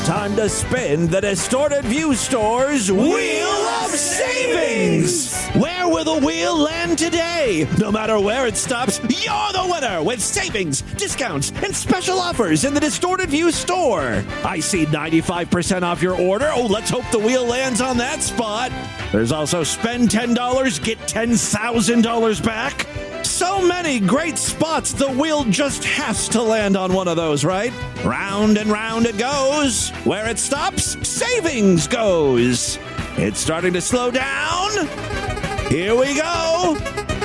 time to spin the Distorted View Store's Wheel of Savings! Where will the wheel land today? No matter where it stops, you're the winner with savings, discounts, and special offers in the Distorted View Store. I see 95% off your order. Oh, let's hope the wheel lands on that spot. There's also spend $10, get $10,000 back. So many great spots, the wheel just has to land on one of those, right? Round and round it goes. Where it stops, savings goes. It's starting to slow down. Here we go.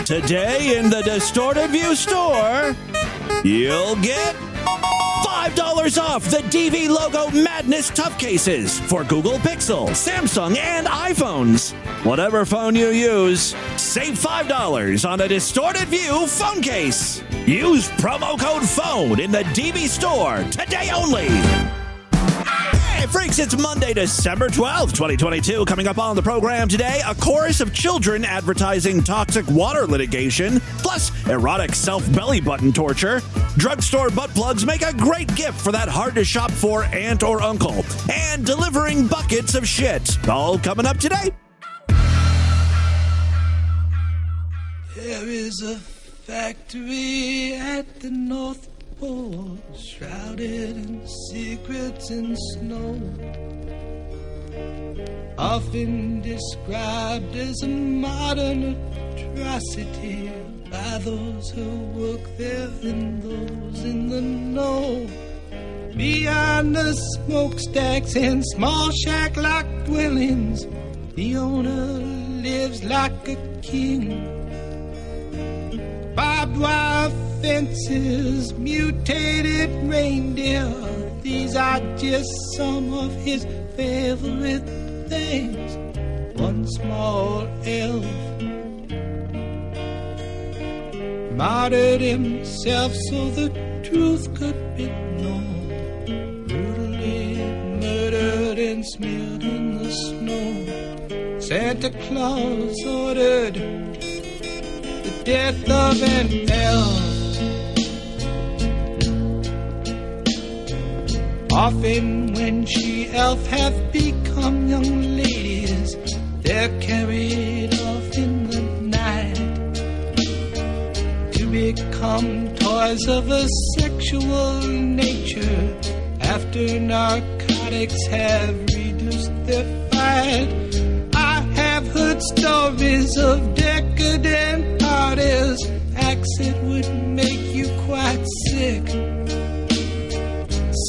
Today in the Distorted View Store, you'll get $5 off the DV Logo Madness Tough Cases for Google Pixel, Samsung, and iPhones. Whatever phone you use, save $5 on a Distorted View phone case. Use promo code PHONE in the DV Store today only. Hey, freaks, it's Monday, December 12th, 2022. Coming up on the program today, a chorus of children advertising toxic water litigation, plus erotic self-belly button torture. Drugstore butt plugs make a great gift for that hard-to-shop-for aunt or uncle. And delivering buckets of shit. All coming up today. There is a factory at the North Pole, shrouded in secrets and snow, often described as a modern atrocity by those who work there and those in the know. Beyond the smokestacks and small shack-like dwellings, the owner lives like a king. Barbed wire fences, mutated reindeer, these are just some of his favorite things. One small elf martyred himself so the truth could be known. Brutally murdered and smeared in the snow. Santa Claus ordered death of an elf. Often when she-elf have become young ladies, they're carried off in the night to become toys of a sexual nature after narcotics have reduced their fight. I have heard stories of decadent artists. Accent would make you quite sick.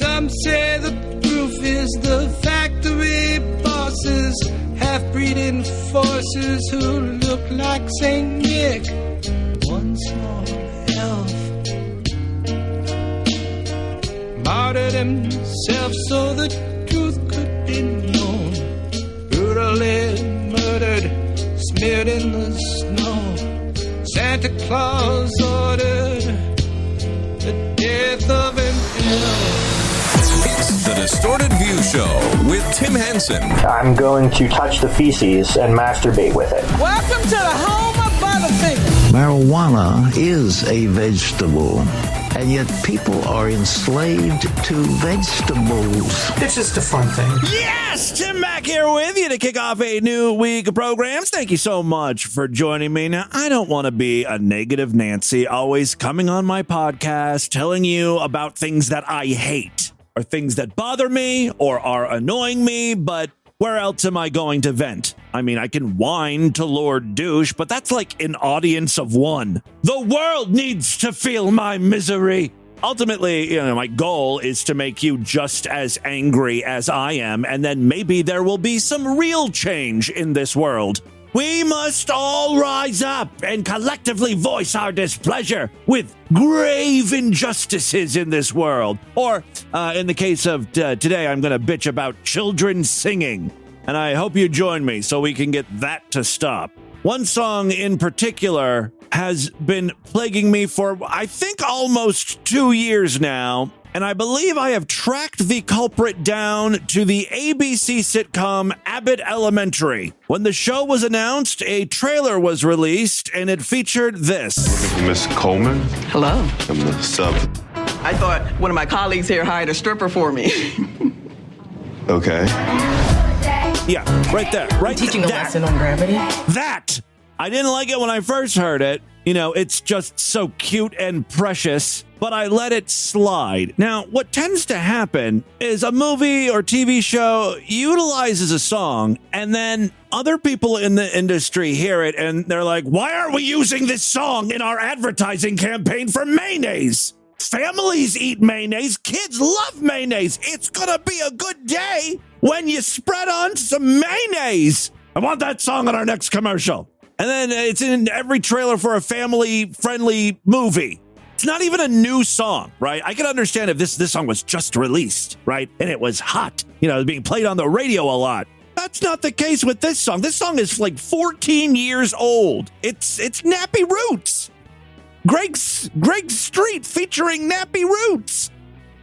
Some say the proof is the factory bosses, half-breeding forces who look like Saint Nick. One small elf martyred himself so the truth could be known. Brutally murdered, smeared in the snow. Santa Claus ordered the death of an elf. It's the Distorted View Show with Tim Henson. I'm going to touch the feces and masturbate with it. Welcome to the home of Butterfinger. Marijuana is a vegetable, and yet people are enslaved to vegetables. It's just a fun thing. Yes, Tim back here with you to kick off a new week of programs. Thank you so much for joining me. Now, I don't want to be a negative Nancy, always coming on my podcast, telling you about things that I hate, or things that bother me, or are annoying me, but where else am I going to vent? I mean, I can whine to Lord Douche, but that's like an audience of one. The world needs to feel my misery. Ultimately, my goal is to make you just as angry as I am, and then maybe there will be some real change in this world. We must all rise up and collectively voice our displeasure with grave injustices in this world. Or, in the case of today, I'm going to bitch about children singing. And I hope you join me so we can get that to stop. One song in particular has been plaguing me for, I think, almost 2 years now. And I believe I have tracked the culprit down to the ABC sitcom Abbott Elementary. When the show was announced, a trailer was released, and it featured this. Looking for Miss Coleman? Hello. I'm the sub. I thought one of my colleagues here hired a stripper for me. Okay. Yeah, right there. Right Teaching a lesson on gravity. That! I didn't like it when I first heard it. You know, it's just so cute and precious, but I let it slide. Now, what tends to happen is a movie or TV show utilizes a song, and then other people in the industry hear it, and they're like, why aren't we using this song in our advertising campaign for mayonnaise? Families eat mayonnaise. Kids love mayonnaise. It's gonna be a good day when you spread on some mayonnaise. I want that song on our next commercial. And then it's in every trailer for a family-friendly movie. It's not even a new song, right? I can understand if this song was just released, right? And it was hot, you know, being played on the radio a lot. That's not the case with this song. This song is like 14 years old. It's Nappy Roots. Greg Street featuring Nappy Roots.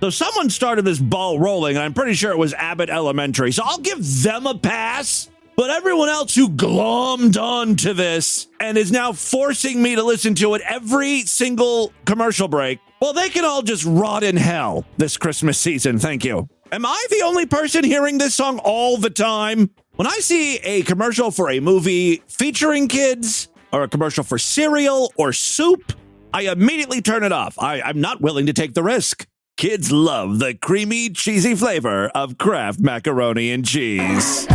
So someone started this ball rolling, and I'm pretty sure it was Abbott Elementary. So I'll give them a pass. But everyone else who glommed onto this and is now forcing me to listen to it every single commercial break, well, they can all just rot in hell this Christmas season. Thank you. Am I the only person hearing this song all the time? When I see a commercial for a movie featuring kids or a commercial for cereal or soup, I immediately turn it off. I'm not willing to take the risk. Kids love the creamy, cheesy flavor of Kraft macaroni and cheese.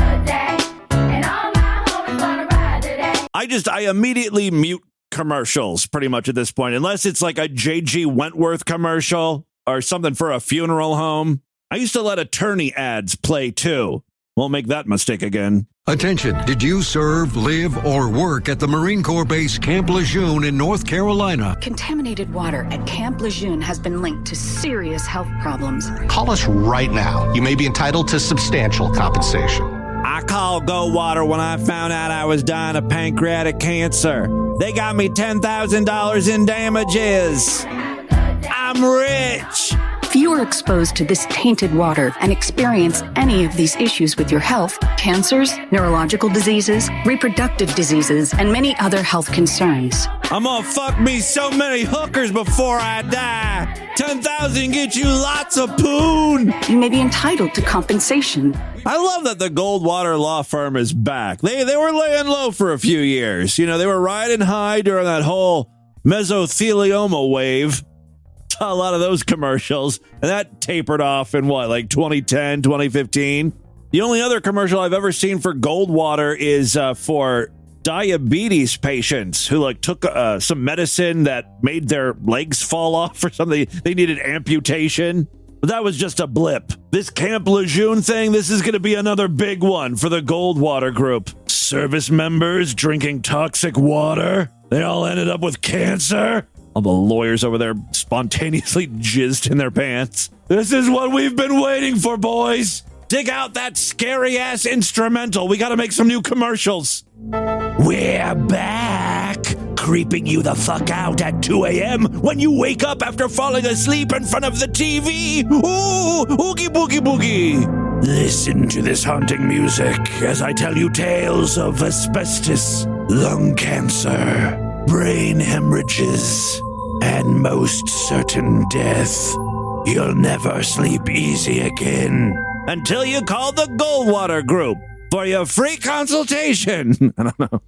I immediately mute commercials pretty much at this point, unless it's like a J.G. Wentworth commercial or something for a funeral home. I used to let attorney ads play too. Won't make that mistake again. Attention, did you serve, live, or work at the Marine Corps Base Camp Lejeune in North Carolina? Contaminated water at Camp Lejeune has been linked to serious health problems. Call us right now. You may be entitled to substantial compensation. I called Goldwater when I found out I was dying of pancreatic cancer. They got me $10,000 in damages. I'm rich. If you are exposed to this tainted water and experience any of these issues with your health, cancers, neurological diseases, reproductive diseases, and many other health concerns, I'm gonna fuck me so many hookers before I die. 10,000 get you lots of poon. you may be entitled to compensation. I love that the Goldwater law firm is back. They were laying low for a few years. You know, they were riding high during that whole mesothelioma wave. Saw a lot of those commercials, and that tapered off in like 2010, 2015. The only other commercial I've ever seen for Goldwater is for diabetes patients who like took some medicine that made their legs fall off or something. They needed amputation. But that was just a blip. This Camp Lejeune thing, this is going to be another big one for the Goldwater group. Service members drinking toxic water. They all ended up with cancer. All the lawyers over there spontaneously jizzed in their pants. This is what we've been waiting for, boys. Dig out that scary-ass instrumental. We got to make some new commercials. We're back, creeping you the fuck out at 2 a.m. when you wake up after falling asleep in front of the TV. Ooh, oogie boogie boogie. Listen to this haunting music as I tell you tales of asbestos, lung cancer, brain hemorrhages, and most certain death. You'll never sleep easy again until you call the Goldwater Group for your free consultation. I don't know.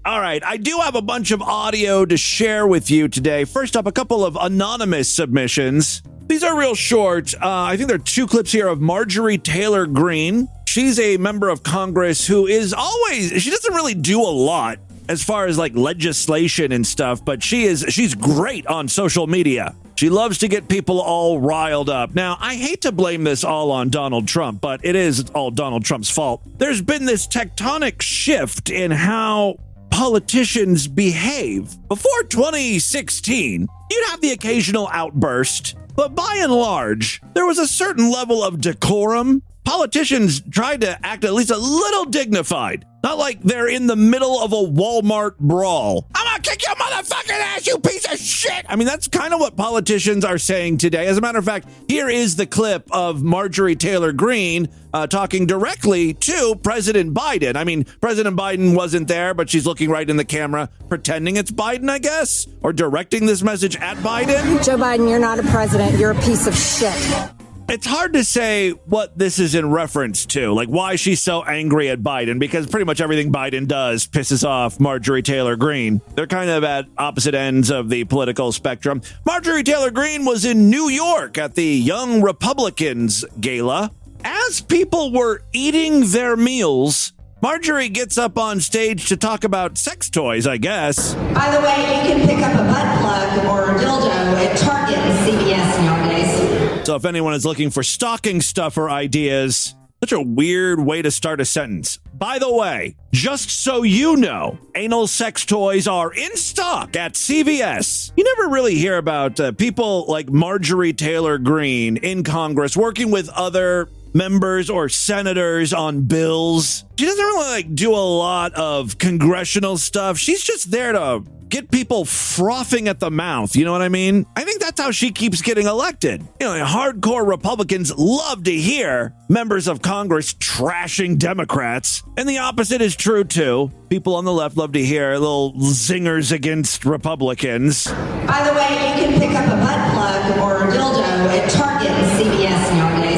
All right, I do have a bunch of audio to share with you today. First up, a couple of anonymous submissions. These are real short. I think there are two clips here of Marjorie Taylor Greene. She's a member of Congress who is she doesn't really do a lot as far as like legislation and stuff, but she's great on social media. She loves to get people all riled up. Now, I hate to blame this all on Donald Trump, but it is all Donald Trump's fault. There's been this tectonic shift in how politicians behave. Before 2016, you'd have the occasional outburst, but by and large, there was a certain level of decorum. Politicians tried to act at least a little dignified. Not like they're in the middle of a Walmart brawl. I'm gonna kick your motherfucking ass, you piece of shit! I mean, that's kind of what politicians are saying today. As a matter of fact, here is the clip of Marjorie Taylor Greene talking directly to President Biden. I mean, President Biden wasn't there, but she's looking right in the camera, pretending it's Biden, I guess, or directing this message at Biden. Joe Biden, you're not a president. You're a piece of shit. It's hard to say what this is in reference to, like why she's so angry at Biden, because pretty much everything Biden does pisses off Marjorie Taylor Greene. They're kind of at opposite ends of the political spectrum. Marjorie Taylor Greene was in New York at the Young Republicans Gala. As people were eating their meals, Marjorie gets up on stage to talk about sex toys, I guess. By the way, you can pick up a butt plug or a dildo at Target and CVS nowadays. So if anyone is looking for stocking stuffer ideas, such a weird way to start a sentence. By the way, just so you know, anal sex toys are in stock at CVS. You never really hear about people like Marjorie Taylor Greene in Congress working with other members or senators on bills. She doesn't really do a lot of congressional stuff. She's just there to get people frothing at the mouth. You know what I mean? I think that's how she keeps getting elected. You know, hardcore Republicans love to hear members of Congress trashing Democrats. And the opposite is true, too. People on the left love to hear little zingers against Republicans. By the way, you can pick up a butt plug or a dildo at Target and CVS nowadays.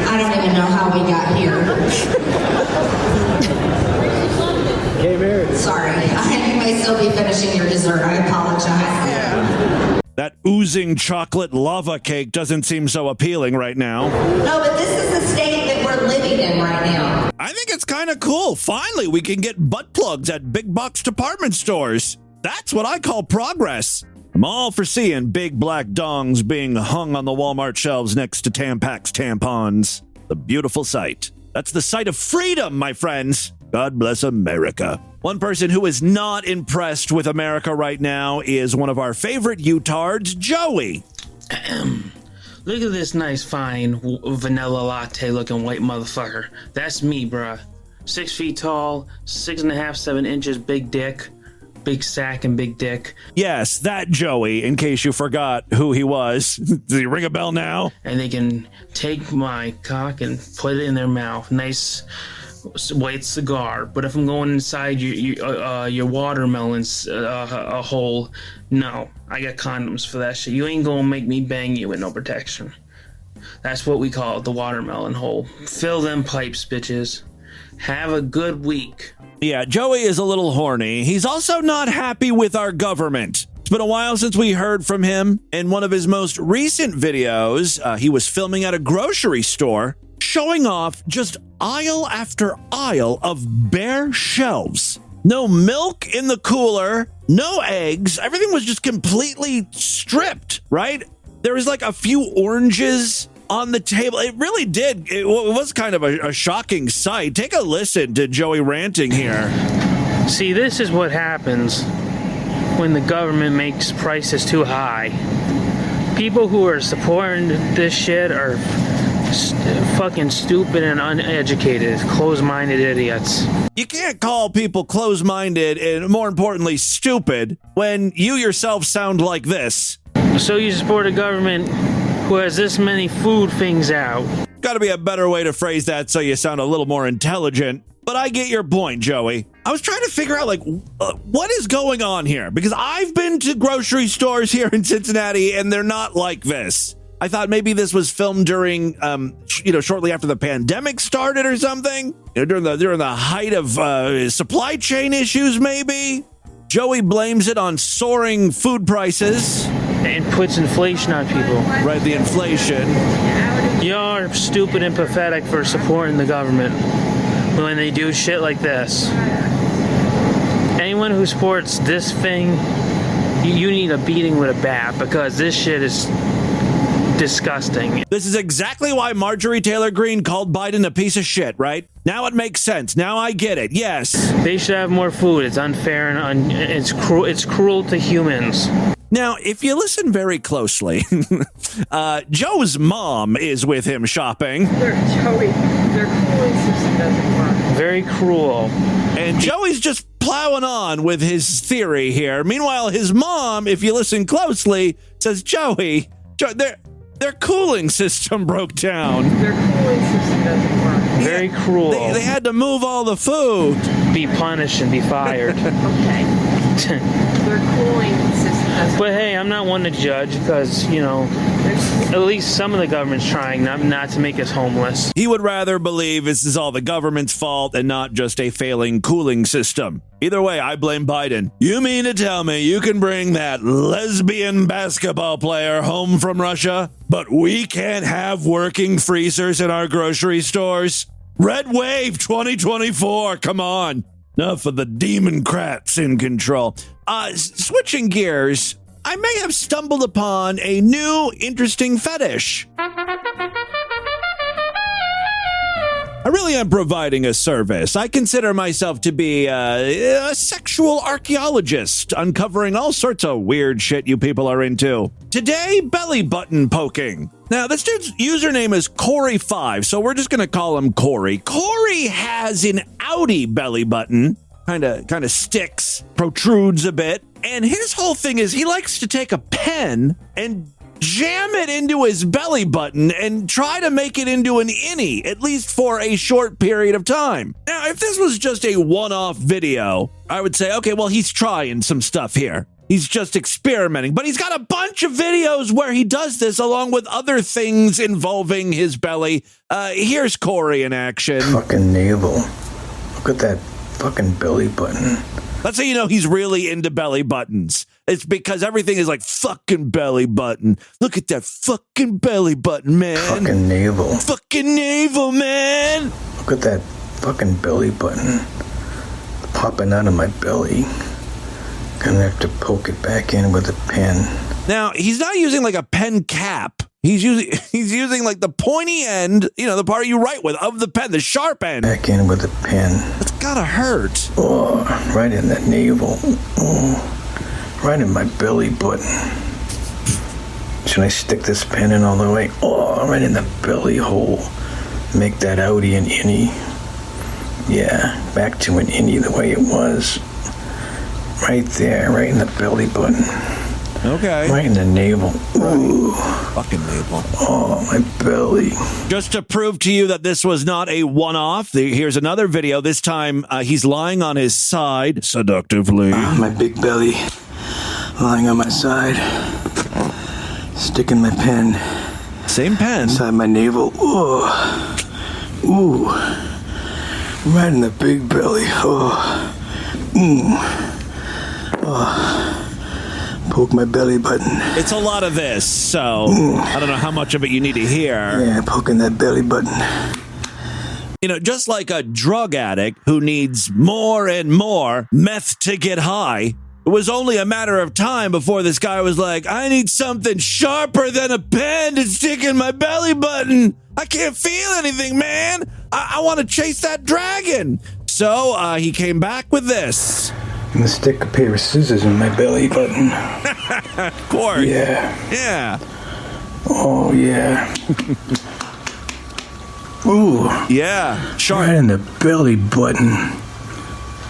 I don't even know how we got here. Sorry, you may still be finishing your dessert. I apologize. That oozing chocolate lava cake doesn't seem so appealing right now. No, but this is the state that we're living in right now. I think it's kind of cool. Finally, we can get butt plugs at big box department stores. That's what I call progress. I'm all for seeing big black dongs being hung on the Walmart shelves next to Tampax tampons. The beautiful sight. That's the sight of freedom, my friends. God bless America. One person who is not impressed with America right now is one of our favorite Youtards, Joey. Look at this nice, fine, vanilla latte looking white motherfucker. That's me, bruh. 6 feet tall, 6.5, 7 inches, big dick, big sack and big dick. Yes, that Joey, in case you forgot who he was. Does he ring a bell now? And they can take my cock and put it in their mouth. Nice white cigar. But if I'm going inside your watermelon's a hole, no, I got condoms for that shit. You ain't gonna make me bang you with no protection. That's what we call it, the watermelon hole. Fill them pipes, bitches. Have a good week. Yeah, Joey is a little horny. He's also not happy with our government. It's been a while since we heard from him. In one of his most recent videos, he was filming at a grocery store, showing off just aisle after aisle of bare shelves. No milk in the cooler, no eggs. Everything was just completely stripped, right? There was like a few oranges on the table. It really did. It was kind of a shocking sight. Take a listen to Joey ranting here. See, this is what happens when the government makes prices too high. People who are supporting this shit are fucking stupid and uneducated, closed-minded idiots. You can't call people closed-minded and, more importantly, stupid when you yourself sound like this. So you support a government who has this many food things out. Gotta be a better way to phrase that so you sound a little more intelligent. But I get your point, Joey. I was trying to figure out, what is going on here? Because I've been to grocery stores here in Cincinnati, and they're not like this. I thought maybe this was filmed during, shortly after the pandemic started or something. During the height of supply chain issues, maybe. Joey blames it on soaring food prices. And puts inflation on people. Right, the inflation. You're stupid and pathetic for supporting the government when they do shit like this. Anyone who supports this thing, you need a beating with a bat, because this shit is disgusting. This is exactly why Marjorie Taylor Greene called Biden a piece of shit, right? Now it makes sense. Now I get it. Yes. They should have more food. It's unfair and it's cruel. It's cruel to humans. Now, if you listen very closely, Joe's mom is with him shopping. Their cooling system doesn't work. Very cruel. And Joey's just plowing on with his theory here. Meanwhile, his mom, if you listen closely, says, Joey, their cooling system broke down. Their cooling system doesn't work. Very cruel. They had to move all the food. Be punished and be fired. Okay. Their cooling system doesn't But hey, I'm not one to judge because, Their cooling At least some of the government's trying not to make us homeless. He would rather believe this is all the government's fault and not just a failing cooling system. Either way, I blame Biden. You mean to tell me you can bring that lesbian basketball player home from Russia, but we can't have working freezers in our grocery stores? Red Wave 2024, come on. Enough of the democrats in control. Switching gears, I may have stumbled upon a new interesting fetish. I really am providing a service. I consider myself to be a sexual archaeologist, uncovering all sorts of weird shit you people are into. Today, belly button poking. Now, this dude's username is Corey5, so we're just going to call him Corey. Corey has an outie belly button, kind of sticks, protrudes a bit, and his whole thing is he likes to take a pen and jam it into his belly button and try to make it into an innie, at least for a short period of time. Now, if this was just a one-off video, I would say, okay, well, he's trying some stuff here. He's just experimenting, but he's got a bunch of videos where he does this along with other things involving his belly. Here's Corey in action. Fucking navel. Look at that fucking belly button. That's how you know he's really into belly buttons. It's because everything is like fucking belly button. Look at that fucking belly button, man. Fucking navel. Fucking navel, man. Look at that fucking belly button popping out of my belly. Gonna have to poke it back in with a pen. Now, he's not using like a pen cap. He's using like the pointy end, you know, the part you write with of the pen, the sharp end. Back in with a pen. That's gotta hurt. Oh, right in the navel. Oh, right in my belly button. Should I stick this pen in all the way? Oh, right in the belly hole. Make that outie an innie. Yeah, back to an innie the way it was. Right there, right in the belly button. Okay. Right in the navel. Ooh. Fucking navel. Oh, my belly. Just to prove to you that this was not a one-off, here's another video. This time, he's lying on his side, seductively. My big belly, lying on my side, sticking my pen. Same pen. Inside my navel. Ooh. Ooh. Right in the big belly. Oh. Oh. Poke my belly button. It's a lot of this, so I don't know how much of it you need to hear. Yeah, poking that belly button. You know, just like a drug addict who needs more and more meth to get high, it was only a matter of time before this guy was like, I need something sharper than a pen to stick in my belly button. I can't feel anything, man. I want to chase that dragon. So he came back with this. I'm gonna stick a pair of scissors in my belly button. Of course. Yeah. Yeah. Oh, yeah. Ooh. Yeah. Sharp. Right in the belly button.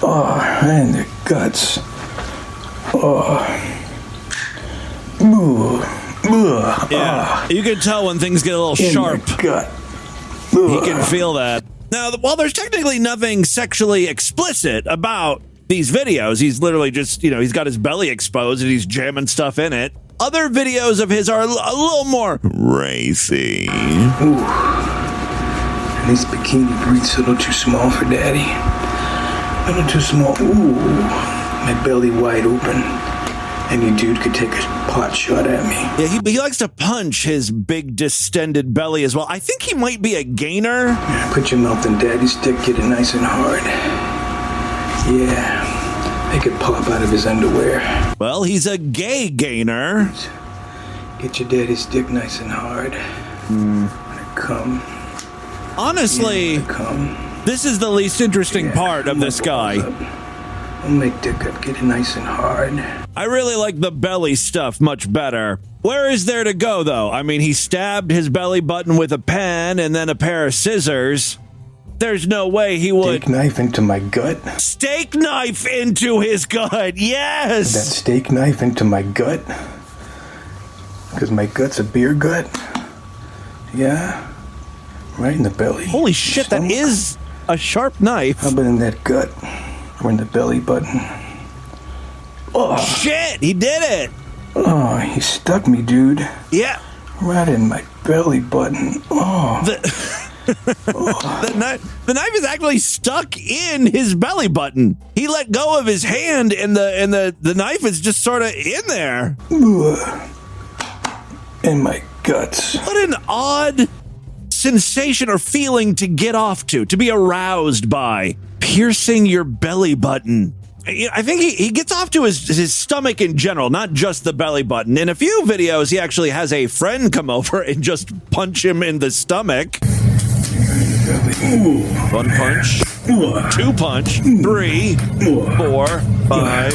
Oh, right in the guts. Oh. Ooh. Ooh. Yeah. You can tell when things get a little in sharp. My gut. He can feel that. Now, while there's technically nothing sexually explicit about these videos, he's literally just, you know, he's got his belly exposed and he's jamming stuff in it. Other videos of his are a little more racy. Ooh. These bikini briefs are a little too small for daddy. A little too small. Ooh. My belly wide open. Any dude could take a pot shot at me. Yeah, he likes to punch his big distended belly as well. I think he might be a gainer. Yeah, put your mouth in daddy's dick, get it nice and hard. Yeah, make it pop out of his underwear. Well, he's a gay gainer. Get your daddy's dick nice and hard. When it come. Honestly, this is the least interesting part of this guy. I'll make dick up, get it nice and hard. I really like the belly stuff much better. Where is there to go, though? I mean, he stabbed his belly button with a pen and then a pair of scissors. There's no way he would... Steak knife into my gut? Steak knife into his gut, yes! That steak knife into my gut? Because my gut's a beer gut? Yeah? Right in the belly. Holy shit, that is a sharp knife. How about in that gut? Or in the belly button? Oh! Shit, he did it! Oh, he stuck me, dude. Yeah. Right in my belly button. Oh. The knife is actually stuck in his belly button. He let go of his hand, and the knife is just sort of in there. In my guts. What an odd sensation or feeling to get off to be aroused by. Piercing your belly button. I think he gets off to his stomach in general, not just the belly button. In a few videos, he actually has a friend come over and just punch him in the stomach. 1 punch, 2 punch, 3, 4, 5,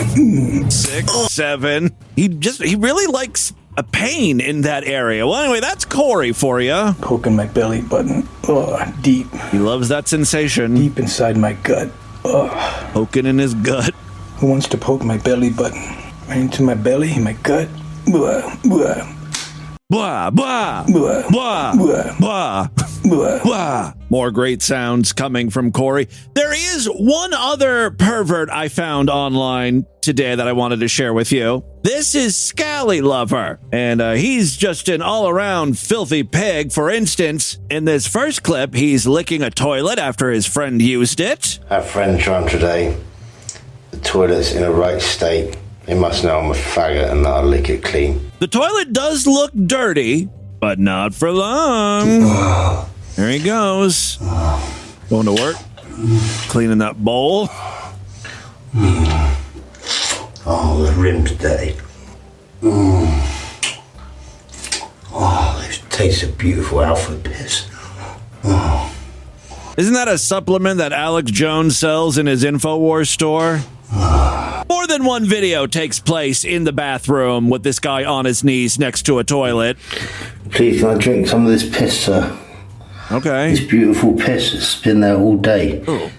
6, 7. He really likes a pain in that area. Well, anyway, that's Corey for you. Poking my belly button. Oh, deep. He loves that sensation. Deep inside my gut. Poking in his gut. Who wants to poke my belly button? Right into my belly, my gut. Blah, blah. Blah, blah, blah, blah, blah, blah, blah. More great sounds coming from Corey. There is one other pervert I found online today that I wanted to share with you. This is Scally Lover, and he's just an all-around filthy pig. For instance, in this first clip, he's licking a toilet after his friend used it. I have friends around today. The toilet's in a right state. They must know I'm a faggot and that I'll lick it clean. The toilet does look dirty, but not for long. There he goes. Going to work. Cleaning that bowl. Oh, the rim's dirty. Oh, it tastes of beautiful alpha piss. Isn't that a supplement that Alex Jones sells in his InfoWars store? More than one video takes place in the bathroom with this guy on his knees next to a toilet. Please, can I drink some of this piss, sir? Okay. This beautiful piss has been there all day. Ooh.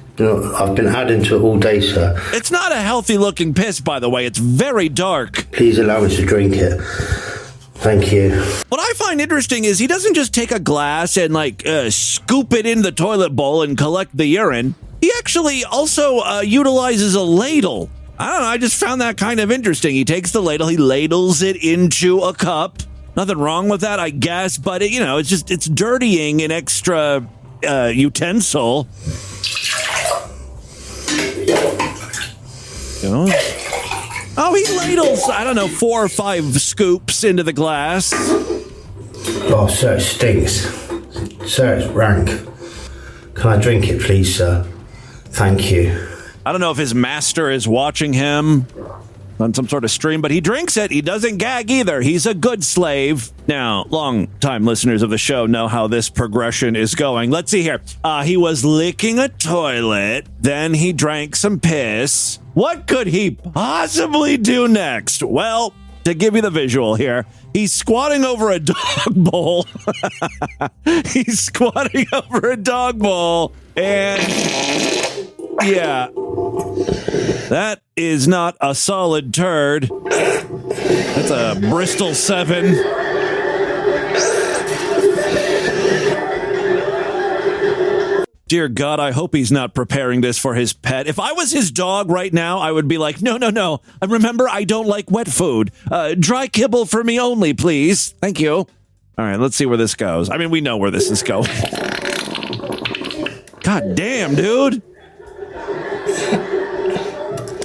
I've been adding to it all day, sir. It's not a healthy looking piss, by the way. It's very dark. Please allow me to drink it. Thank you. What I find interesting is he doesn't just take a glass and scoop it in the toilet bowl and collect the urine. He actually also utilizes a ladle. I don't know, I just found that kind of interesting. He takes the ladle, he ladles it into a cup. Nothing wrong with that, I guess, but it's dirtying an extra utensil. Oh, he ladles, 4 or 5 scoops into the glass. Oh, sir, it stinks. Sir, it's rank. Can I drink it, please, sir? Thank you. I don't know if his master is watching him on some sort of stream, but he drinks it. He doesn't gag either. He's a good slave. Now, long-time listeners of the show know how this progression is going. Let's see here. He was licking a toilet. Then he drank some piss. What could he possibly do next? Well, to give you the visual here, he's squatting over a dog bowl. He's squatting over a dog bowl. And yeah, that is not a solid turd. That's a Bristol 7. Dear God, I hope he's not preparing this for his pet. If I was his dog right now, I would be like, no. Remember, I don't like wet food. Dry kibble for me only, please. Thank you. All right, let's see where this goes. I mean, we know where this is going. God damn, dude.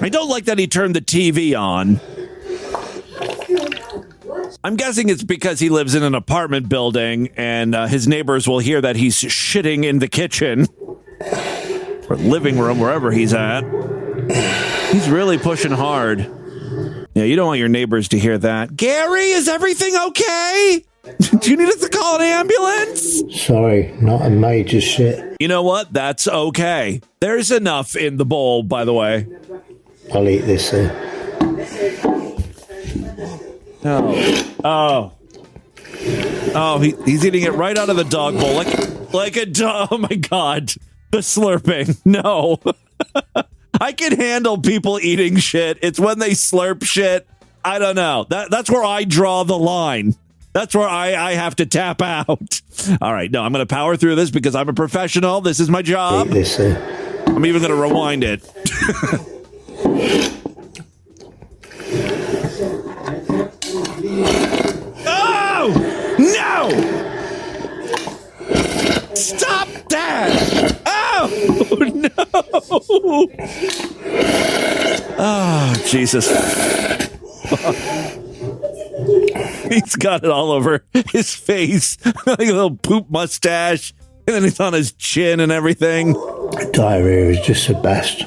I don't like that he turned the TV on. I'm guessing it's because he lives in an apartment building and his neighbors will hear that he's shitting in the kitchen or living room, wherever he's at. He's really pushing hard. Yeah, you don't want your neighbors to hear that. Gary, is everything okay? Do you need us to call an ambulance? Sorry, not a major shit. You know what? That's okay. There's enough in the bowl, by the way. I'll eat this here. Oh, he's eating it right out of the dog bowl, like a dog. Oh my God, the slurping. No, I can handle people eating shit. It's when they slurp shit. I don't know. That's where I draw the line. That's where I have to tap out. All right, no, I'm going to power through this because I'm a professional. This is my job. Eat this here. I'm even going to rewind it. Oh! No! Stop that! Oh, no! Oh, Jesus. He's got it all over his face. Like a little poop mustache. And then it's on his chin and everything. Diarrhea is just the best.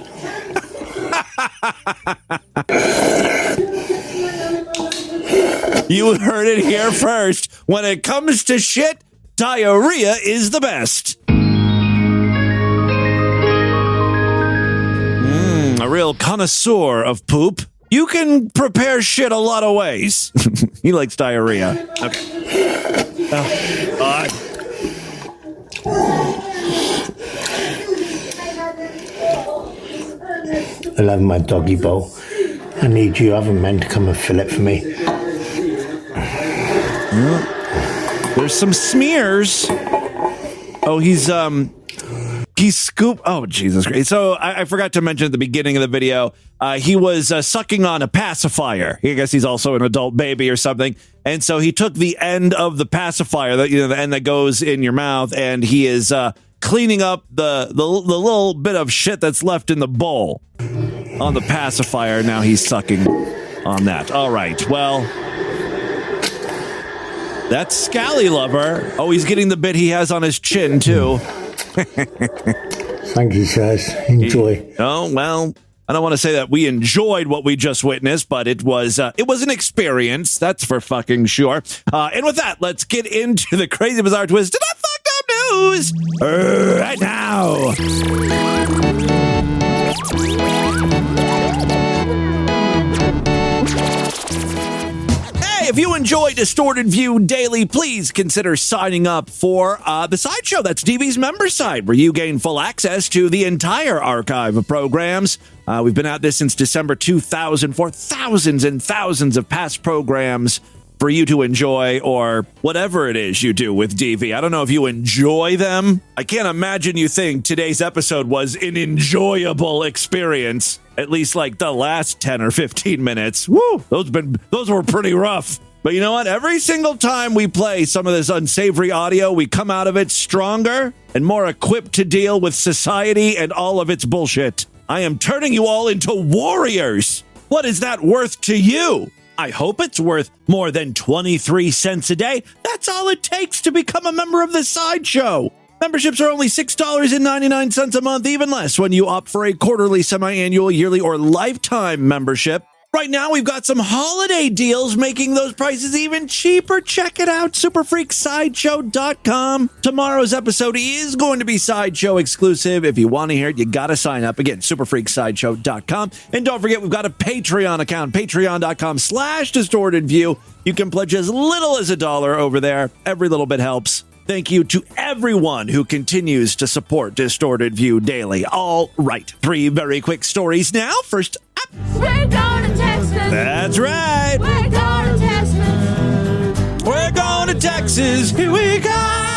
You heard it here first. When it comes to shit, diarrhea is the best. A real connoisseur of poop. You can prepare shit a lot of ways. He likes diarrhea. Okay. I love my doggy bowl. I need you other men to come and fill it for me. There's some smears. Oh, he's scooped. Oh, Jesus Christ. So I forgot to mention at the beginning of the video, he was sucking on a pacifier. I guess he's also an adult baby or something. And so he took the end of the pacifier, the end that goes in your mouth, and he is cleaning up the little bit of shit that's left in the bowl on the pacifier. Now he's sucking on that. All right. Well, that's Scally Lover. Oh, he's getting the bit he has on his chin, too. Thank you, guys. Enjoy. Oh, well, I don't want to say that we enjoyed what we just witnessed, but it was an experience. That's for fucking sure. And with that, let's get into the crazy, bizarre twist of the fucked up news right now. If you enjoy Distorted View Daily, please consider signing up for the Sideshow. That's DV's member site, where you gain full access to the entire archive of programs. We've been at this since December 2004. Thousands and thousands of past programs for you to enjoy, or whatever it is you do with DV. I don't know if you enjoy them. I can't imagine you think today's episode was an enjoyable experience. At least like the last 10 or 15 minutes. Woo! Those were pretty rough. But you know what? Every single time we play some of this unsavory audio, we come out of it stronger and more equipped to deal with society and all of its bullshit. I am turning you all into warriors. What is that worth to you? I hope it's worth more than 23 cents a day. That's all it takes to become a member of the Sideshow. Memberships are only $6.99 a month, even less when you opt for a quarterly, semi-annual, yearly, or lifetime membership. Right now, we've got some holiday deals making those prices even cheaper. Check it out, superfreaksideshow.com. Tomorrow's episode is going to be Sideshow exclusive. If you want to hear it, you got to sign up. Again, superfreaksideshow.com. And don't forget, we've got a Patreon account, patreon.com/distortedview. You can pledge as little as $1 over there. Every little bit helps. Thank you to everyone who continues to support Distorted View Daily. All right, 3 very quick stories now. First up. We're going to Texas. That's right. We're going to Texas. We're going to Texas. Here we come.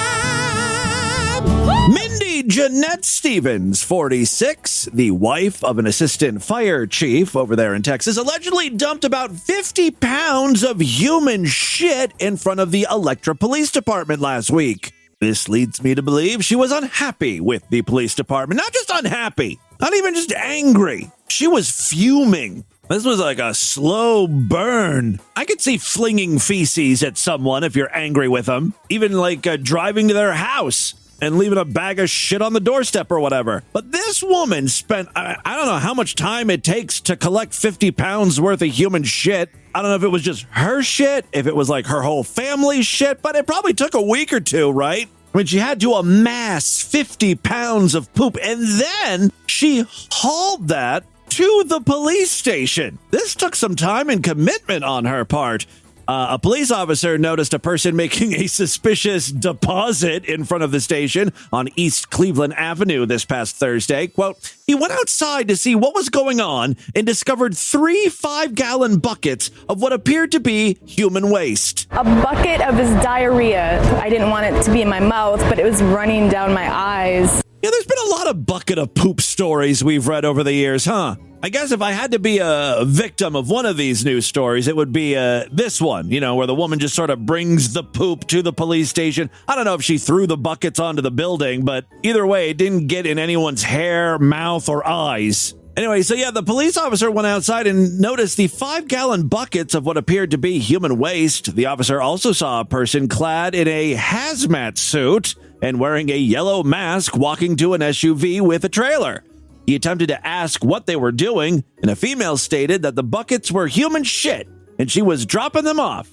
Mindy Jeanette Stevens, 46, the wife of an assistant fire chief over there in Texas, allegedly dumped about 50 pounds of human shit in front of the Electra Police Department last week. This leads me to believe she was unhappy with the police department. Not just unhappy, not even just angry. She was fuming. This was like a slow burn. I could see flinging feces at someone if you're angry with them. Even like driving to their house and leaving a bag of shit on the doorstep or whatever. But this woman spent, I don't know how much time it takes to collect 50 pounds worth of human shit. I don't know if it was just her shit, if it was like her whole family's shit, but it probably took a week or two, right? I mean, she had to amass 50 pounds of poop, and then she hauled that to the police station. This took some time and commitment on her part. A police officer noticed a person making a suspicious deposit in front of the station on East Cleveland Avenue this past Thursday. Quote, he went outside to see what was going on and discovered 3 5-gallon buckets of what appeared to be human waste. A bucket of his diarrhea. I didn't want it to be in my mouth, but it was running down my eyes. Yeah, there's been a lot of bucket of poop stories we've read over the years, huh? I guess if I had to be a victim of one of these news stories, it would be this one, where the woman just sort of brings the poop to the police station. I don't know if she threw the buckets onto the building, but either way, it didn't get in anyone's hair, mouth, or eyes. Anyway, so yeah, the police officer went outside and noticed the 5-gallon buckets of what appeared to be human waste. The officer also saw a person clad in a hazmat suit and wearing a yellow mask walking to an SUV with a trailer. He attempted to ask what they were doing, and a female stated that the buckets were human shit, and she was dropping them off.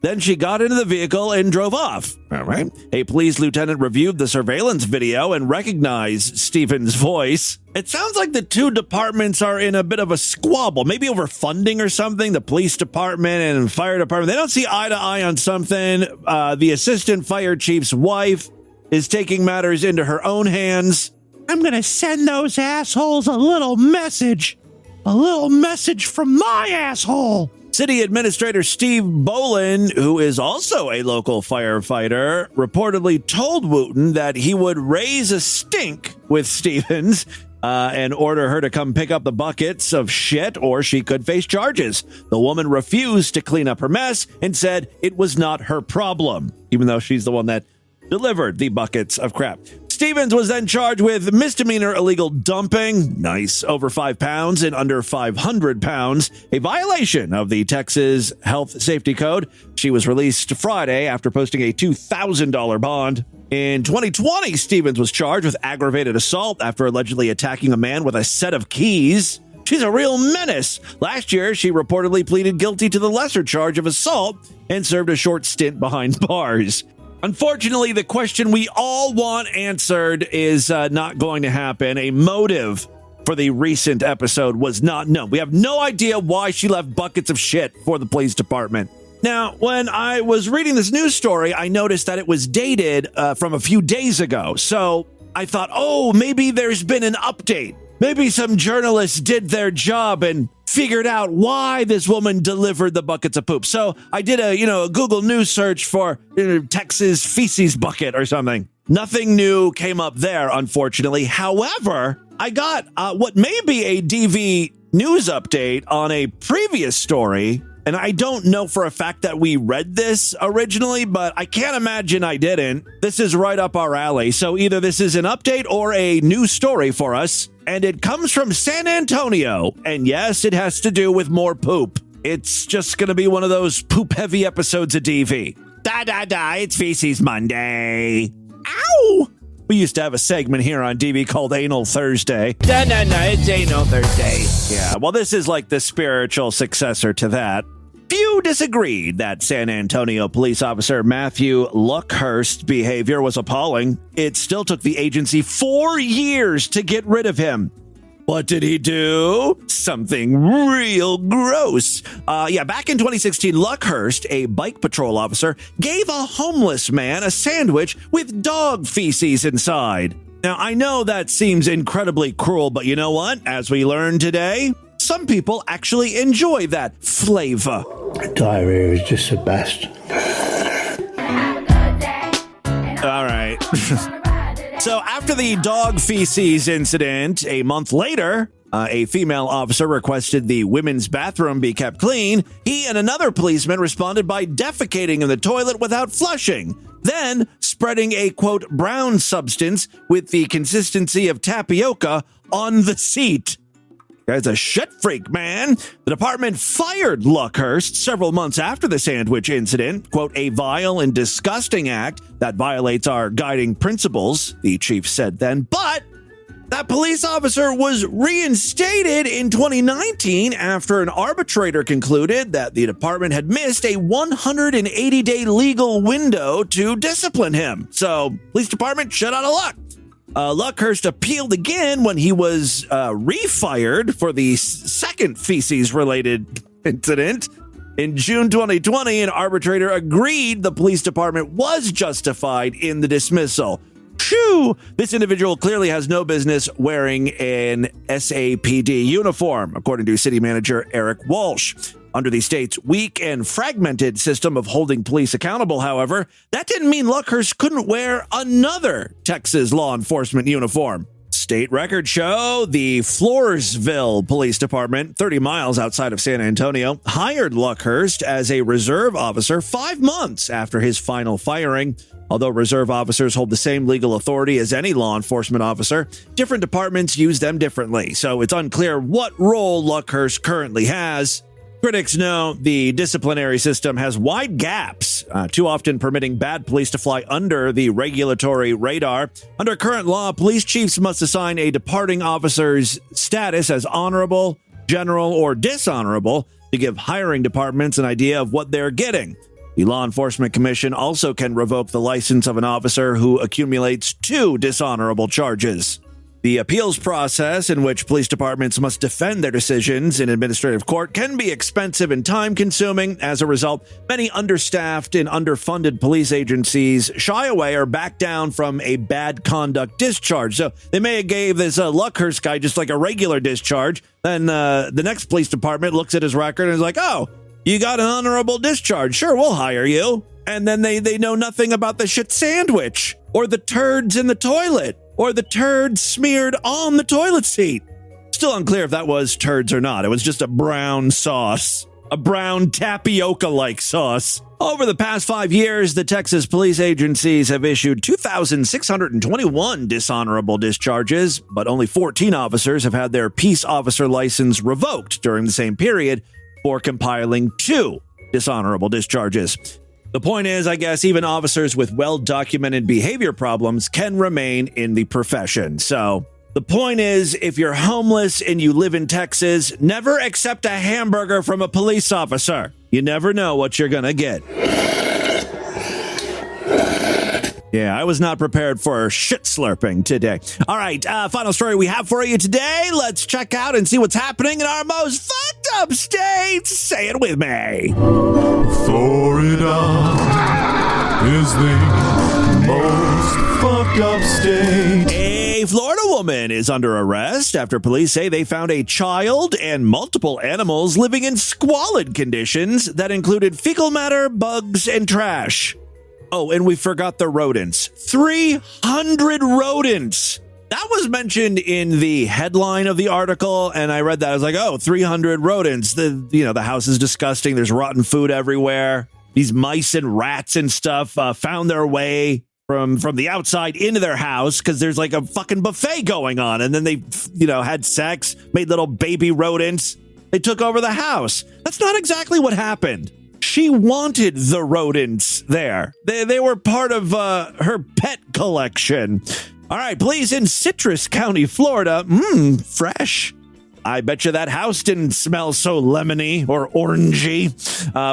Then she got into the vehicle and drove off. All right. A police lieutenant reviewed the surveillance video and recognized Stephen's voice. It sounds like the two departments are in a bit of a squabble, maybe over funding or something. The police department and fire department, they don't see eye to eye on something. The assistant fire chief's wife is taking matters into her own hands. I'm going to send those assholes a little message from my asshole. City Administrator Steve Bolin, who is also a local firefighter, reportedly told Wooten that he would raise a stink with Stevens and order her to come pick up the buckets of shit or she could face charges. The woman refused to clean up her mess and said it was not her problem, even though she's the one that delivered the buckets of crap. Stevens was then charged with misdemeanor illegal dumping, nice, over 5 pounds and under 500 pounds, a violation of the Texas Health Safety Code. She was released Friday after posting a $2,000 bond. In 2020, Stevens was charged with aggravated assault after allegedly attacking a man with a set of keys. She's a real menace. Last year, she reportedly pleaded guilty to the lesser charge of assault and served a short stint behind bars. Unfortunately, the question we all want answered is not going to happen. A motive for the recent episode was not known. We have no idea why she left buckets of shit for the police department. Now, when I was reading this news story, I noticed that it was dated from a few days ago. So I thought, maybe there's been an update. Maybe some journalists did their job and figured out why this woman delivered the buckets of poop. So I did a Google News search for Texas feces bucket or something. Nothing new came up there, unfortunately. However, I got what may be a DV news update on a previous story. And I don't know for a fact that we read this originally, but I can't imagine I didn't. This is right up our alley. So either this is an update or a new story for us. And it comes from San Antonio. And yes, it has to do with more poop. It's just going to be one of those poop-heavy episodes of DV. It's Feces Monday. Ow! We used to have a segment here on DV called Anal Thursday. No, it's Anal Thursday. Yeah, well, this is like the spiritual successor to that. Few disagreed that San Antonio police officer Matthew Luckhurst's behavior was appalling. It still took the agency 4 years to get rid of him. What did he do? Something real gross. Back in 2016, Luckhurst, a bike patrol officer, gave a homeless man a sandwich with dog feces inside. Now, I know that seems incredibly cruel, but you know what? As we learned today, some people actually enjoy that flavor. Diarrhea is just the best. All right. So after the dog feces incident, a month later, a female officer requested the women's bathroom be kept clean. He and another policeman responded by defecating in the toilet without flushing, then spreading a, quote, brown substance with the consistency of tapioca on the seat. Guy's a shit freak, man. The department fired Luckhurst several months after the sandwich incident. Quote, a vile and disgusting act that violates our guiding principles, the chief said then. But that police officer was reinstated in 2019 after an arbitrator concluded that the department had missed a 180-day legal window to discipline him. So, police department shut out of luck. Luckhurst appealed again when he was refired for the second feces-related incident. In June 2020, an arbitrator agreed the police department was justified in the dismissal. Phew! This individual clearly has no business wearing an SAPD uniform, according to city manager Eric Walsh. Under the state's weak and fragmented system of holding police accountable, however, that didn't mean Luckhurst couldn't wear another Texas law enforcement uniform. State records show the Floresville Police Department, 30 miles outside of San Antonio, hired Luckhurst as a reserve officer 5 months after his final firing. Although reserve officers hold the same legal authority as any law enforcement officer, different departments use them differently, so it's unclear what role Luckhurst currently has. Critics know the disciplinary system has wide gaps, too often permitting bad police to fly under the regulatory radar. Under current law, police chiefs must assign a departing officer's status as honorable, general, or dishonorable to give hiring departments an idea of what they're getting. The Law Enforcement Commission also can revoke the license of an officer who accumulates 2 dishonorable charges. The appeals process, in which police departments must defend their decisions in administrative court, can be expensive and time-consuming. As a result, many understaffed and underfunded police agencies shy away or back down from a bad conduct discharge. So they may have gave this Luckhurst guy just like a regular discharge. Then the next police department looks at his record and is like, oh, you got an honorable discharge. Sure, we'll hire you. And then they know nothing about the shit sandwich or the turds in the toilet, or the turd smeared on the toilet seat. Still unclear if that was turds or not. It was just a brown sauce, a brown tapioca-like sauce. Over the past 5 years, the Texas police agencies have issued 2,621 dishonorable discharges, but only 14 officers have had their peace officer license revoked during the same period for compiling 2 dishonorable discharges. The point is, I guess, even officers with well-documented behavior problems can remain in the profession. So the point is, if you're homeless and you live in Texas, never accept a hamburger from a police officer. You never know what you're going to get. Yeah, I was not prepared for shit slurping today. All right, final story we have for you today. Let's check out and see what's happening in our most fucked up states. Say it with me. Florida is the most fucked up state. A Florida woman is under arrest after police say they found a child and multiple animals living in squalid conditions that included fecal matter, bugs, and trash. Oh, and we forgot the rodents. 300 rodents. That was mentioned in the headline of the article, and I read that. I was like, oh, 300 rodents. The house is disgusting. There's rotten food everywhere. These mice and rats and stuff found their way from the outside into their house because there's like a fucking buffet going on. And then they, had sex, made little baby rodents. They took over the house. That's not exactly what happened. She wanted the rodents there. They were part of her pet collection. All right, police in Citrus County, Florida. Fresh. I bet you that house didn't smell so lemony or orangey.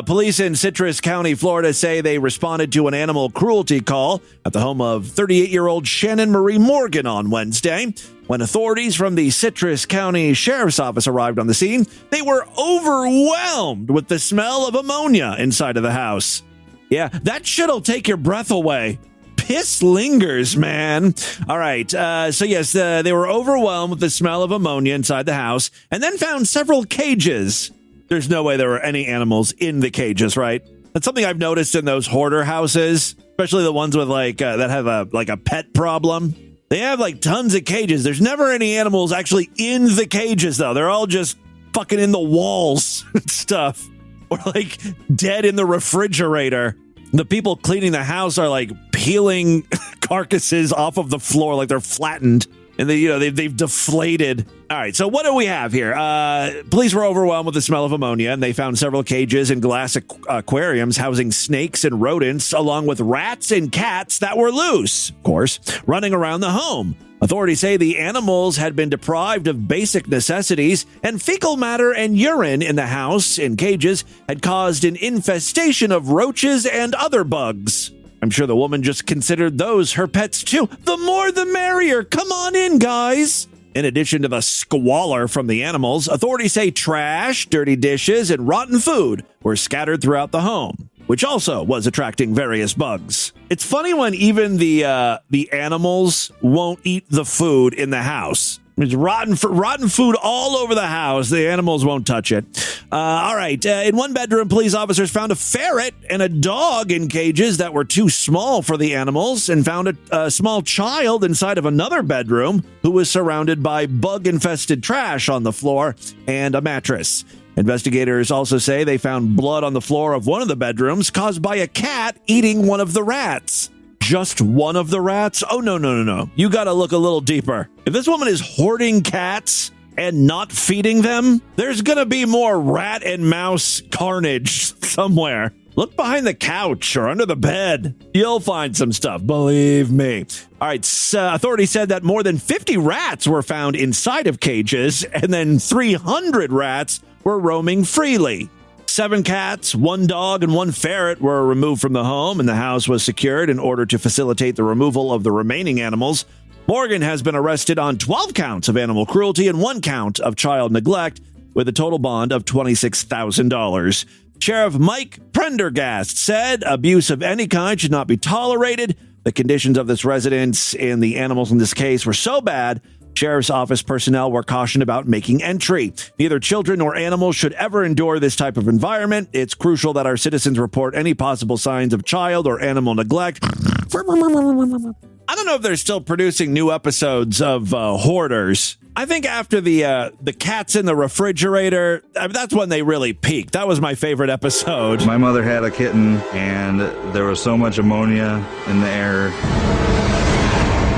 Police in Citrus County, Florida say they responded to an animal cruelty call at the home of 38-year-old Shannon Marie Morgan on Wednesday. When authorities from the Citrus County Sheriff's Office arrived on the scene, they were overwhelmed with the smell of ammonia inside of the house. Yeah, that shit'll take your breath away. Piss lingers, man. All right. So yes, they were overwhelmed with the smell of ammonia inside the house and then found several cages. There's no way there were any animals in the cages, right? That's something I've noticed in those hoarder houses, especially the ones with that have a pet problem. They have tons of cages. There's never any animals actually in the cages, though. They're all just fucking in the walls and stuff, or dead in the refrigerator. The people cleaning the house are peeling carcasses off of the floor like they're flattened, and they've deflated. All right, so what do we have here? Police were overwhelmed with the smell of ammonia, and they found several cages and glass aquariums housing snakes and rodents, along with rats and cats that were loose, of course, running around the home. Authorities say the animals had been deprived of basic necessities, and fecal matter and urine in the house in cages had caused an infestation of roaches and other bugs. I'm sure the woman just considered those her pets too. The more the merrier. Come on in, guys. In addition to the squalor from the animals, authorities say trash, dirty dishes, and rotten food were scattered throughout the home, which also was attracting various bugs. It's funny when even the animals won't eat the food in the house. There's rotten food all over the house. The animals won't touch it. All right. In one bedroom, police officers found a ferret and a dog in cages that were too small for the animals, and found a small child inside of another bedroom who was surrounded by bug-infested trash on the floor and a mattress. Investigators also say they found blood on the floor of one of the bedrooms caused by a cat eating one of the rats. Just one of the rats? Oh, no. You got to look a little deeper. If this woman is hoarding cats and not feeding them, there's going to be more rat and mouse carnage somewhere. Look behind the couch or under the bed. You'll find some stuff, believe me. All right, authorities said that more than 50 rats were found inside of cages, and then 300 rats were roaming freely. 7 cats, 1 dog, and 1 ferret were removed from the home, and the house was secured in order to facilitate the removal of the remaining animals. Morgan has been arrested on 12 counts of animal cruelty and 1 count of child neglect, with a total bond of $26,000. Sheriff Mike Prendergast said abuse of any kind should not be tolerated. The conditions of this residence and the animals in this case were so bad, Sheriff's Office personnel were cautioned about making entry. Neither children nor animals should ever endure this type of environment. It's crucial that our citizens report any possible signs of child or animal neglect. I don't know if they're still producing new episodes of Hoarders. I think after the cats in the refrigerator, that's when they really peaked. That was my favorite episode. My mother had a kitten, and there was so much ammonia in the air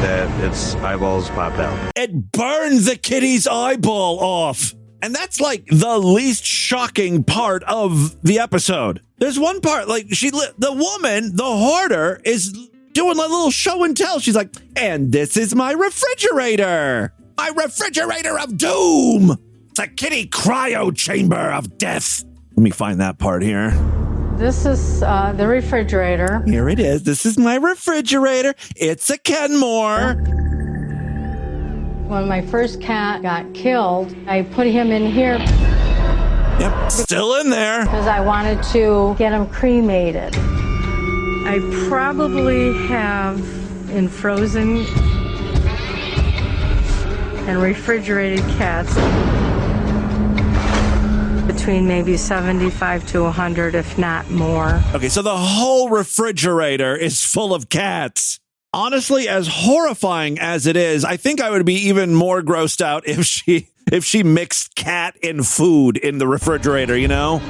that its eyeballs popped out. It burned the kitty's eyeball off. And that's like the least shocking part of the episode. There's one part, like the woman, the hoarder, is doing a little show and tell. She's like, and this is my refrigerator. My refrigerator of doom. It's a kitty cryo chamber of death. Let me find that part here. This is the refrigerator. Here it is. This is my refrigerator. It's a Kenmore. When my first cat got killed, I put him in here. Yep, still in there. Because I wanted to get him cremated. I probably have in frozen and refrigerated cats between maybe 75 to 100, if not more. Okay, so the whole refrigerator is full of cats. Honestly, as horrifying as it is, I think I would be even more grossed out if she mixed cat and food in the refrigerator, you know?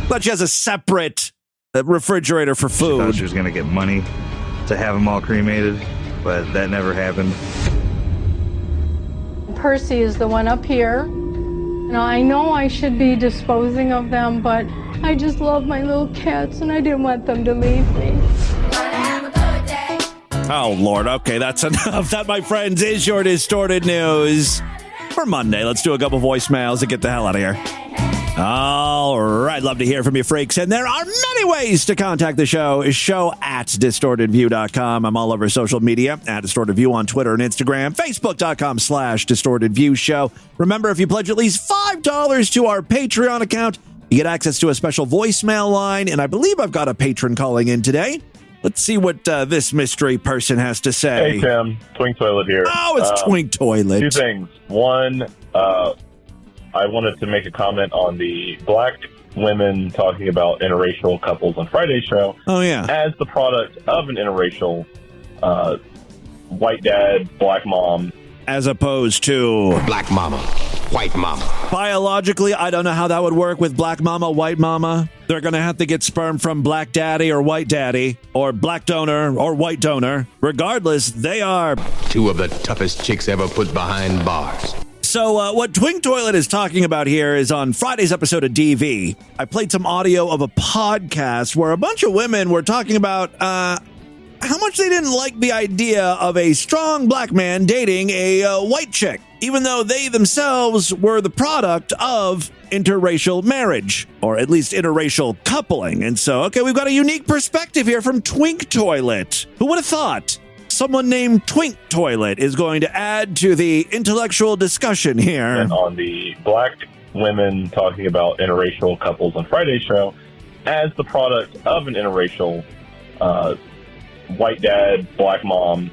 But she has a separate refrigerator for food. She thought she was going to get money to have them all cremated, but that never happened. Percy is the one up here. Now, I know I should be disposing of them, but I just love my little cats and I didn't want them to leave me. Oh, Lord. Okay, that's enough. That, my friends, is your distorted news for Monday. Let's do a couple voicemails and get the hell out of here. All right. Love to hear from you, freaks. And there are many ways to contact the show. show@distortedview.com. I'm all over social media at DistortedView on Twitter and Instagram. Facebook.com/DistortedViewShow. Remember, if you pledge at least $5 to our Patreon account, you get access to a special voicemail line. And I believe I've got a patron calling in today. Let's see what this mystery person has to say. Hey, Tim. Twink Toilet here. Oh, it's Twink Toilet. 2 things. One, I wanted to make a comment on the black women talking about interracial couples on Friday's show. Oh, yeah. As the product of an interracial white dad, black mom. As opposed to black mama, white mama. Biologically, I don't know how that would work with black mama, white mama. They're going to have to get sperm from black daddy or white daddy or black donor or white donor. Regardless, they are 2 of the toughest chicks ever put behind bars. So what Twink Toilet is talking about here is on Friday's episode of DV. I played some audio of a podcast where a bunch of women were talking about how much they didn't like the idea of a strong black man dating a white chick, even though they themselves were the product of interracial marriage, or at least interracial coupling. And so, okay, we've got a unique perspective here from Twink Toilet. Who would have thought someone named Twink Toilet is going to add to the intellectual discussion here? And on the black women talking about interracial couples on Friday's show, as the product of an interracial white dad, black mom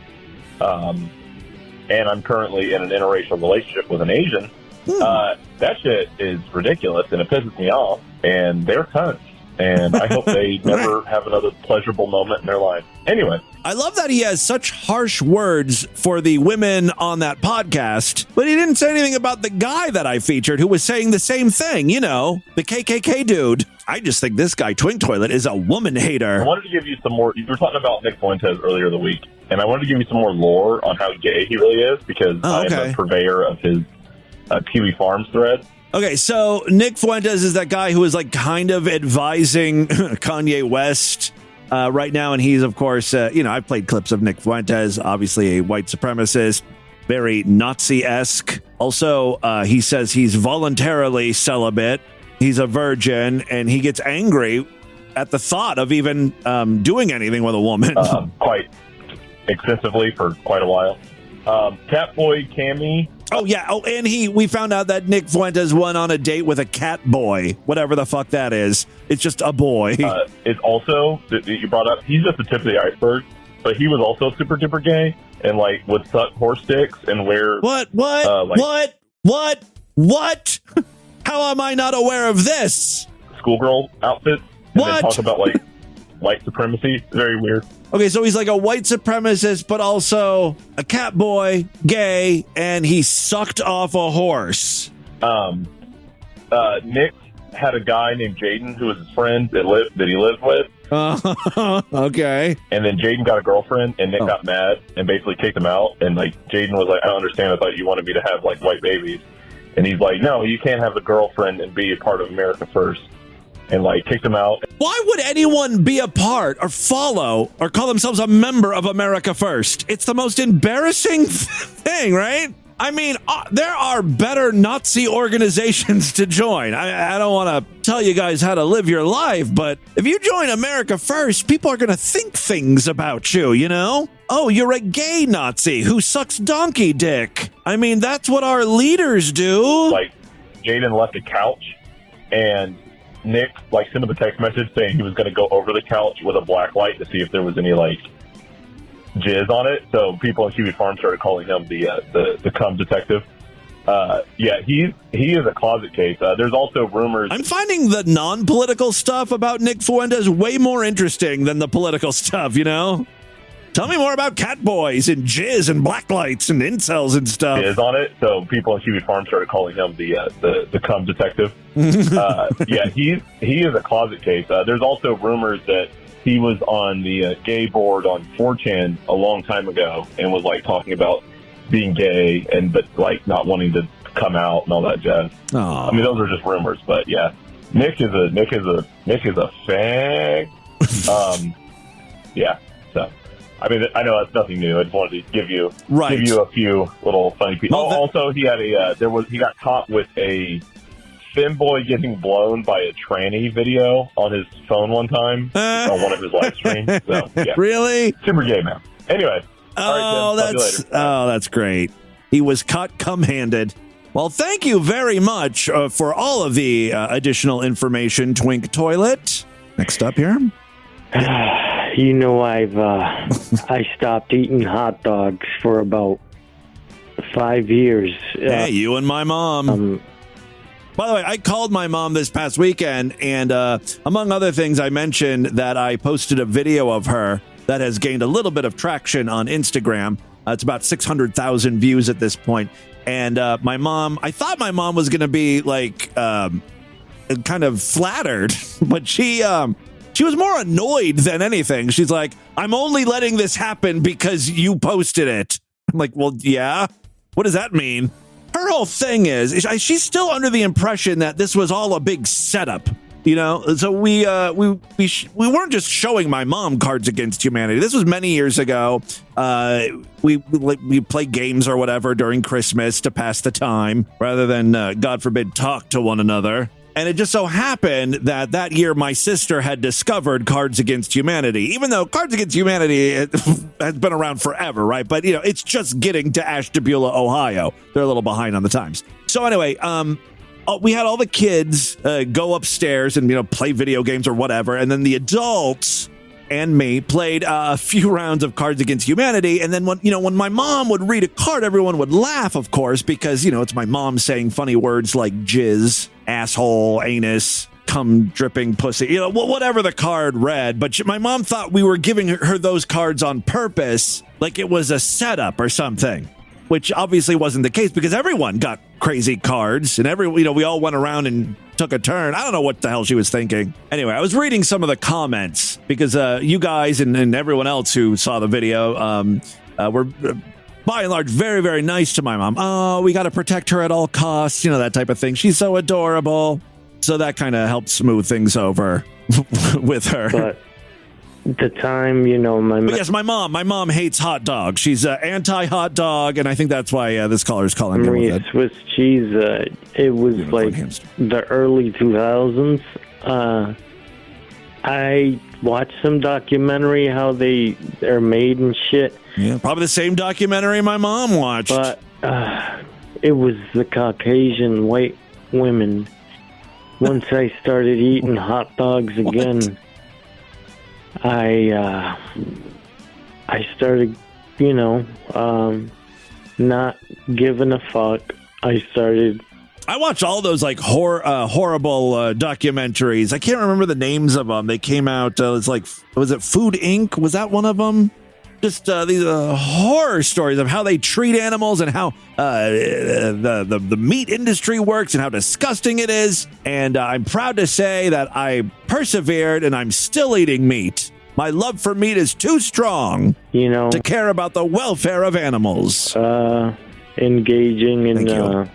and I'm currently in an interracial relationship with an Asian, that shit is ridiculous, and it pisses me off, and they're cunts. And I hope they never have another pleasurable moment in their life. Anyway. I love that he has such harsh words for the women on that podcast, but he didn't say anything about the guy that I featured who was saying the same thing, you know, the KKK dude. I just think this guy, Twink Toilet, is a woman hater. I wanted to give you some more. You were talking about Nick Fuentes earlier the week, and I wanted to give you some more lore on how gay he really is, because I am a purveyor of his Kiwi Farms thread. Okay, so Nick Fuentes is that guy who is like kind of advising Kanye West right now. And he's, of course, I've played clips of Nick Fuentes, obviously a white supremacist, very Nazi-esque. Also, he says he's voluntarily celibate. He's a virgin, and he gets angry at the thought of even doing anything with a woman. Quite extensively for quite a while. Catboy Cammy. Oh, yeah. Oh, and we found out that Nick Fuentes went on a date with a cat boy, whatever the fuck that is. It's just a boy. It's also, that you brought up, he's just the tip of the iceberg, but he was also super duper gay and like would suck horse dicks and wear. What? How am I not aware of this? Schoolgirl outfits. And then talk about like white supremacy. Very weird. Okay, so he's like a white supremacist, but also a cat boy, gay, and he sucked off a horse. Nick had a guy named Jaden who was his friend that he lived with. Okay. And then Jaden got a girlfriend, and Nick got mad and basically kicked him out. And like Jaden was like, "I don't understand. I thought you wanted me to have like white babies." And he's like, "No, you can't have a girlfriend and be a part of America first." And like kicked him out. Why would anyone be a part or follow or call themselves a member of America First? It's the most embarrassing thing, right? I mean, there are better Nazi organizations to join. I don't want to tell you guys how to live your life, but if you join America First, people are going to think things about you, you know? Oh, you're a gay Nazi who sucks donkey dick. I mean, that's what our leaders do. Like, Jaden left a couch, and Nick like sent him a text message saying he was going to go over the couch with a black light to see if there was any like jizz on it. So people in Kiwi Farm started calling him the cum detective. Yeah, he is a closet case. There's also rumors. I'm finding the non-political stuff about Nick Fuentes way more interesting than the political stuff, you know? Tell me more about cat boys and jizz and black lights and incels and stuff. Jizz on it. So people in Kiwi Farm started calling him the cum detective. Yeah, he is a closet case. There's also rumors that he was on the gay board on 4chan a long time ago and was like talking about being gay but like not wanting to come out and all that jazz. Aww. I mean, those are just rumors, but yeah, Nick is a fag. Yeah. So, I mean, I know that's nothing new. I just wanted to give you a few little funny pieces. Also, he had he got caught with a femboy getting blown by a tranny video on his phone one time on one of his live streams. So, yeah. Really? Super gay, man. Anyway. Oh, that's great. He was caught cum-handed. Well, thank you very much for all of the additional information, Twink Toilet. Next up here. You know, I stopped eating hot dogs for about 5 years. Hey, you and my mom. By the way, I called my mom this past weekend, and among other things, I mentioned that I posted a video of her that has gained a little bit of traction on Instagram. It's about 600,000 views at this point. And my mom, I thought my mom was going to be like kind of flattered, but she was more annoyed than anything. She's like, "I'm only letting this happen because you posted it." I'm like, "Well, yeah. What does that mean?" Her whole thing is she's still under the impression that this was all a big setup, you know. So we weren't just showing my mom Cards Against Humanity. This was many years ago. We play games or whatever during Christmas to pass the time rather than God forbid talk to one another. And it just so happened that year my sister had discovered Cards Against Humanity, even though Cards Against Humanity has been around forever, right? But, you know, it's just getting to Ashtabula, Ohio. They're a little behind on the times. So anyway, we had all the kids go upstairs and, you know, play video games or whatever. And then the adults and me played a few rounds of Cards Against Humanity. And then when my mom would read a card, everyone would laugh, of course, because, it's my mom saying funny words like jizz, asshole, anus, cum dripping pussy, whatever the card read. But my mom thought we were giving her those cards on purpose, like it was a setup or something, which obviously wasn't the case because everyone got crazy cards and we all went around and took a turn. I don't know what the hell she was thinking. Anyway, I was reading some of the comments because you guys and everyone else who saw the video were by and large very, very nice to my mom. Oh, we got to protect her at all costs, that type of thing. She's so adorable. So that kind of helped smooth things over with her. But the time, my mom hates hot dogs. She's anti-hot dog, and I think that's why this caller's calling me with it. Swiss cheese, it was like the early 2000s. I watched some documentary how they're made and shit. Yeah, probably the same documentary my mom watched. But it was the Caucasian white women. Once I started eating hot dogs again, I started, not giving a fuck. I watched all those horrible documentaries. I can't remember the names of them. They came out. Was it Food Inc.? Was that one of them? Just these horror stories of how they treat animals and how the meat industry works and how disgusting it is. And I'm proud to say that I persevered and I'm still eating meat. My love for meat is too strong, to care about the welfare of animals. Engaging in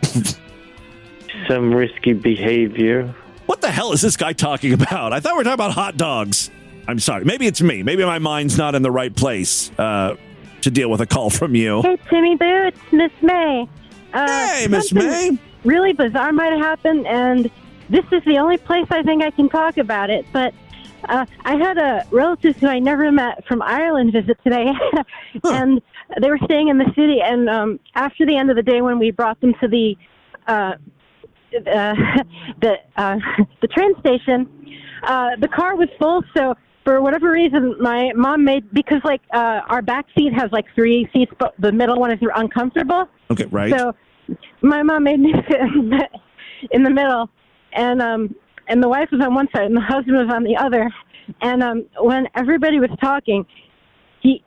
some risky behavior. What the hell is this guy talking about? I thought we were talking about hot dogs. I'm sorry. Maybe it's me. Maybe my mind's not in the right place to deal with a call from you. Hey, Timmy Boo, it's Miss May. Hey, Miss May. Really bizarre might have happened, and this is the only place I think I can talk about it. But I had a relative who I never met from Ireland visit today, and they were staying in the city. And after the end of the day, when we brought them to the train station, the car was full, so for whatever reason, my mom because our back seat has 3 seats, but the middle one is uncomfortable. Okay, right. So my mom made me sit in the middle, and the wife was on one side and the husband was on the other. And when everybody was talking, he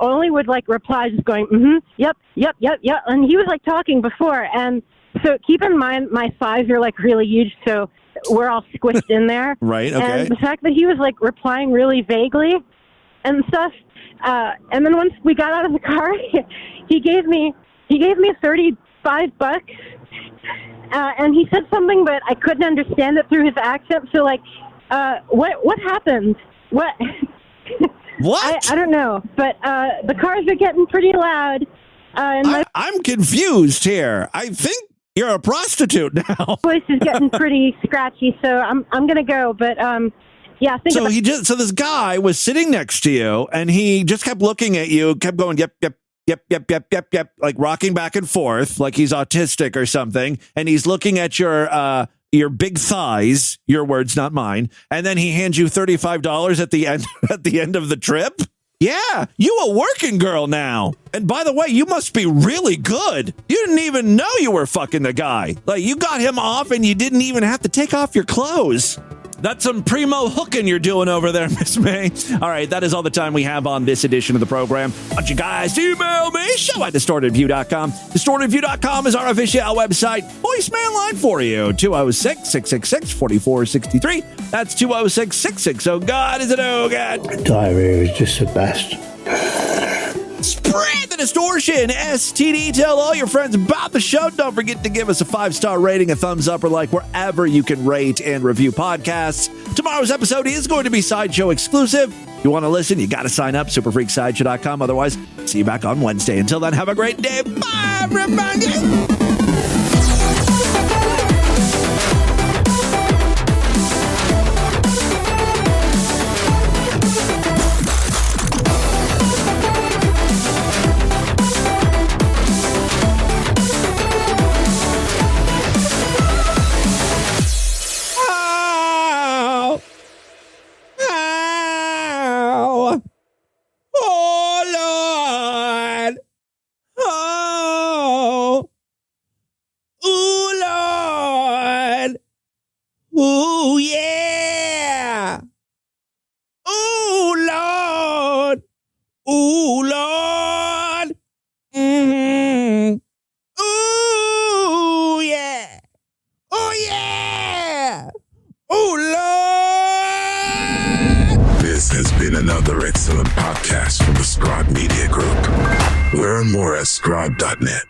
only would reply just going, yep, and he was talking before. And so keep in mind, my thighs are really huge, so we're all squished in there. Right, okay. And the fact that he was replying really vaguely and stuff. And then once we got out of the car, he gave me $35. And he said something, but I couldn't understand it through his accent. So what happened? What? What? I don't know. But the cars are getting pretty loud. I'm confused here. I think you're a prostitute now. Voice is getting pretty scratchy, so I'm gonna go. But yeah. So this guy was sitting next to you, and he just kept looking at you, kept going, yep, like rocking back and forth, like he's autistic or something, and he's looking at your big thighs. Your words, not mine. And then he hands you $35 at the end of the trip. Yeah, you a working girl now. And by the way, you must be really good. You didn't even know you were fucking the guy. You got him off and you didn't even have to take off your clothes. That's some primo hooking you're doing over there, Miss May. All right, that is all the time we have on this edition of the program. Why don't you guys email me, show@distortedview.com. Distortedview.com is our official website. Voicemail line for you, 206-666-4463. That's 206-660. Oh, God, is it oh, God? Diarrhea is just the best. Spread the distortion, STD. Tell all your friends about the show. Don't forget to give us a 5-star rating, a thumbs up, or like wherever you can rate and review podcasts. Tomorrow's episode is going to be Sideshow exclusive. If you want to listen, you got to sign up, superfreaksideshow.com. Otherwise, see you back on Wednesday. Until then, have a great day. Bye, everybody. Ooh, Lord. Ooh, yeah. Ooh, Lord. Ooh, Lord. Mm-hmm. Ooh, yeah. Oh, yeah. Ooh, Lord. This has been another excellent podcast from the Scribe Media Group. Learn more at scribe.net.